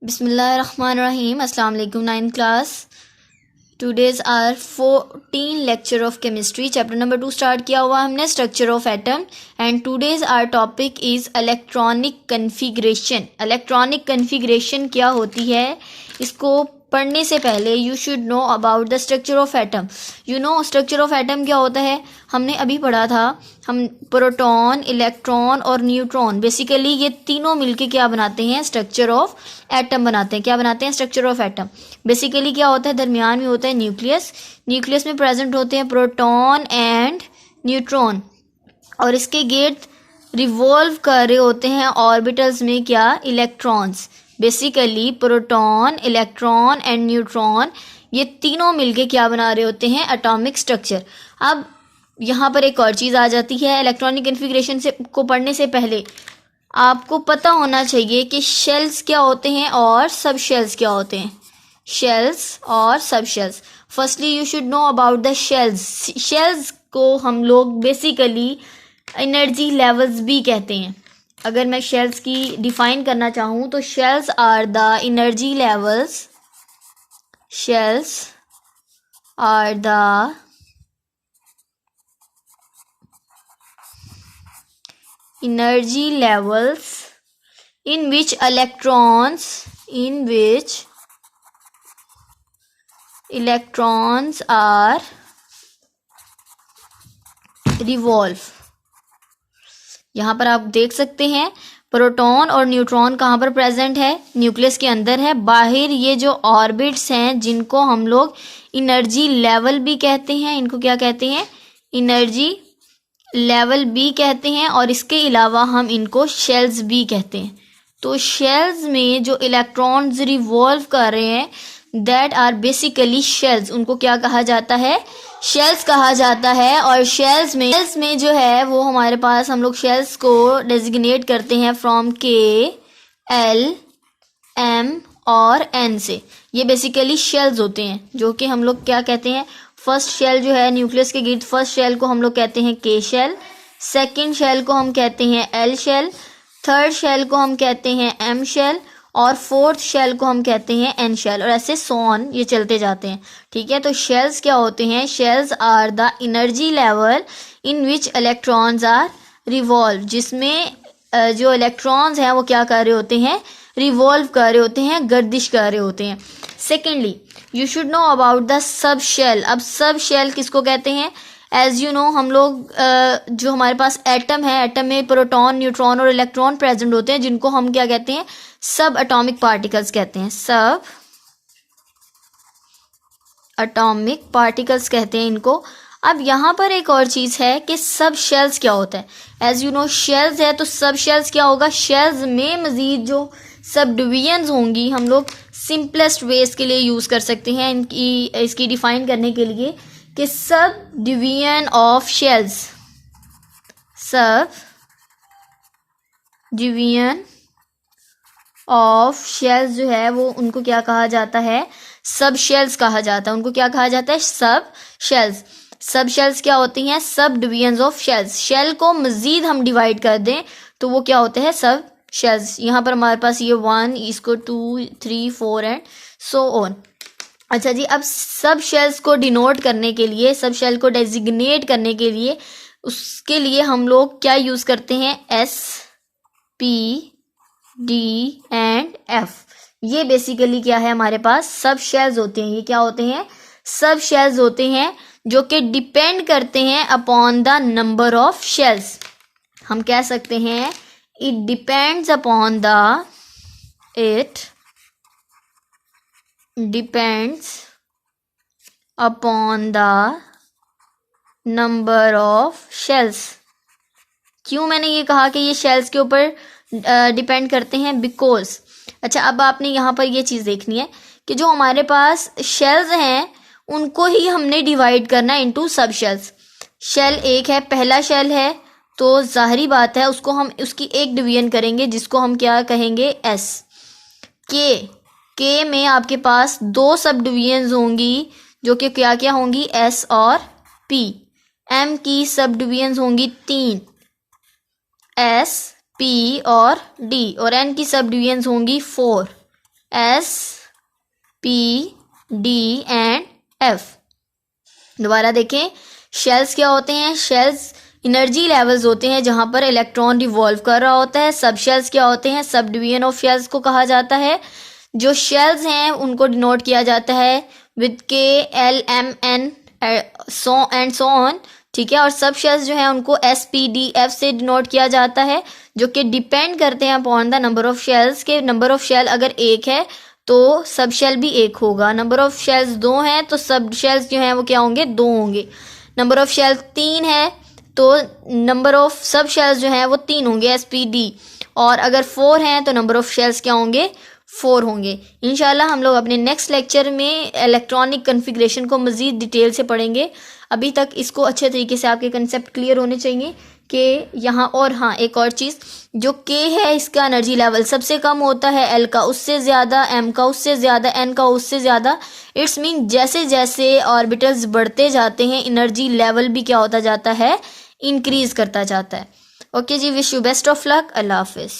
Bismillahirrahmanirrahim. Assalamu alaikum 9th class. Today's our 14 lecture of chemistry. Chapter number 2 start किया हुआ हमने structure of atom and today's our topic is electronic configuration. Electronic configuration क्या होती है, इसको पढ़ने से पहले you should know about the structure of atom. You know structure of atom क्या होता है, हमने अभी पढ़ा था. हम प्रोटॉन, इलेक्ट्रॉन और न्यूट्रॉन, बेसिकली ये तीनों मिलके क्या बनाते हैं, स्ट्रक्चर ऑफ एटम बनाते हैं. क्या बनाते हैं, स्ट्रक्चर ऑफ एटम. बेसिकली क्या होता है, दरमियान में होता है न्यूक्लियस. न्यूक्लियस में प्रेजेंट होते हैं प्रोटॉन एंड न्यूट्रॉन और इसके गेट रिवॉल्व कर रहे होते हैं ऑर्बिटल्स में क्या, electrons. Basically proton, electron and neutron ये तीनों मिलके क्या बना रहे होते हैं, एटॉमिक स्ट्रक्चर. अब यहाँ पर एक और चीज़ आ जाती है, इलेक्ट्रॉनिक कन्फिग्रेशन से को पढ़ने से पहले आपको पता होना चाहिए कि शेल्स क्या होते हैं और सब शेल्स क्या होते हैं. शेल्स और सब shells. Firstly you should know about the shells. Shells को हम लोग बेसिकली एनर्जी लेवल्स भी कहते हैं. अगर मैं शेल्स की डिफाइन करना चाहूँ तो shells are the energy levels. Shells are the energy levels in which electrons are revolve. यहाँ पर आप देख सकते हैं प्रोटॉन और न्यूट्रॉन कहाँ पर प्रेजेंट है, न्यूक्लियस के अंदर है. बाहर ये जो ऑर्बिट्स हैं जिनको हम लोग एनर्जी लेवल भी कहते हैं, इनको क्या कहते हैं, एनर्जी लेवल भी कहते हैं. और इसके अलावा हम इनको शेल्स भी कहते हैं. तो शेल्स में जो इलेक्ट्रॉन्स रिवॉल्व कर रहे हैं दैट आर बेसिकली शेल्स, उनको क्या कहा जाता है, शेल्स कहा जाता है. और शेल्स में जो है वो हमारे पास, हम लोग शेल्स को डेजिग्नेट करते हैं फ्रॉम के, एल, एम और एन से. ये बेसिकली शेल्स होते हैं जो कि हम लोग क्या कहते हैं, फर्स्ट शेल जो है न्यूक्लियस के गिर्द, फर्स्ट शेल को हम लोग कहते हैं के शेल, सेकंड शेल को हम कहते हैं एल शेल, थर्ड शेल को हम कहते हैं एम शेल और फोर्थ शेल को हम कहते हैं एन शेल. और ऐसे सोन ये चलते जाते हैं. ठीक है, तो शेल्स क्या होते हैं, shells are the energy level in which electrons are revolve, जिसमें जो इलेक्ट्रॉन्स हैं वो क्या कर रहे होते हैं, रिवॉल्व कर रहे होते हैं, गर्दिश कर रहे होते हैं. Secondly you should know about the sub shell. अब सब शेल किसको कहते हैं, एज यू नो हम लोग जो हमारे पास एटम है, एटम में प्रोटॉन, न्यूट्रॉन और इलेक्ट्रॉन प्रेजेंट होते हैं जिनको हम क्या कहते हैं, सब एटॉमिक पार्टिकल्स कहते हैं. सब एटॉमिक पार्टिकल्स कहते हैं इनको. अब यहाँ पर एक और चीज़ है कि सब शेल्स क्या होता है. एज यू नो शेल्स है तो सब शेल्स क्या होगा, शेल्स में मज़ीद जो सब डिवीजन्स होंगी हम लोग सिंपलेस्ट वेज के लिए यूज़ कर सकते हैं इसकी डिफाइन करने के लिए कि sub division of shells, sub division of shells जो है वो उनको क्या कहा जाता है, सब शेल्स कहा जाता है. उनको क्या कहा जाता है, सब शेल्स. सब शेल्स क्या होती हैं, सब डिवीजन्स ऑफ शेल्स. शेल को मज़ीद हम डिवाइड कर दें तो वो क्या होते हैं, सब शेल्स. यहाँ पर हमारे पास ये 1, इसको 2, 3, 4 एंड सो ऑन. अच्छा जी, अब सब शेल्स को डिनोट करने के लिए, सब शेल को डेजिग्नेट करने के लिए, उसके लिए हम लोग क्या यूज़ करते हैं, S, P, D and F. ये बेसिकली क्या है, हमारे पास सब शेल्स होते हैं. ये क्या होते हैं, सब शेल्स होते हैं जो कि डिपेंड करते हैं upon the number of shells. हम कह सकते हैं it depends upon the number of shells. क्यों मैंने ये कहा कि ये शेल्स के ऊपर डिपेंड करते हैं, बिकॉज. अच्छा, अब आपने यहाँ पर ये चीज़ देखनी है कि जो हमारे पास शेल्स हैं उनको ही हमने डिवाइड करना इनटू सब शेल्स. शेल एक है, पहला शेल है तो ज़ाहरी बात है उसको हम उसकी एक डिवीजन करेंगे जिसको हम क्या कहेंगे, एस. के में आपके पास 2 सब डिवीजन्स होंगी जो कि क्या क्या होंगी, एस और पी. एम की सब डिवीजन्स होंगी 3, एस, पी और डी. और एन की सब डिवीजन्स होंगी 4, S P D and F। दोबारा देखें, शेल्स क्या होते हैं? शेल्स एनर्जी लेवल्स होते हैं जहां पर इलेक्ट्रॉन रिवॉल्व कर रहा होता है। सब शेल्स क्या होते हैं? सब डिवीजन ऑफ शेल्स को कहा जाता है। जो शेल्स हैं उनको डिनोट किया जाता है विद KLMN सो ऑन, ठीक है। और सब शेल्स जो है उनको SPDF से डिनोट किया जाता है, जो कि डिपेंड करते हैं upon the number of shells के। नंबर ऑफ शेल अगर एक है तो सब शेल भी एक होगा। नंबर ऑफ शेल्स 2 हैं तो सब शेल्स जो हैं वो क्या होंगे? 2 होंगे। नंबर ऑफ शेल्स 3 है तो नंबर ऑफ सब शेल्स जो हैं वो 3 होंगे, SPD। और अगर 4 हैं तो नंबर ऑफ शेल्स क्या होंगे? 4 होंगे। इंशाल्लाह हम लोग अपने नेक्स्ट लेक्चर में इलेक्ट्रॉनिक कन्फिग्रेशन को मज़ीद डिटेल से पढ़ेंगे। अभी तक इसको अच्छे तरीके से आपके कंसेप्ट क्लियर होने चाहिए कि यहाँ। और हाँ, एक और चीज़, जो K है इसका एनर्जी लेवल सबसे कम होता है, L का उससे ज़्यादा, M का उससे ज़्यादा, N का उससे ज़्यादा। इट्स मीन जैसे जैसे ऑर्बिटल्स बढ़ते जाते हैं एनर्जी लेवल भी क्या होता जाता है? इंक्रीज़ करता जाता है। ओके जी, wish you best of luck. अल्लाह हाफिज़।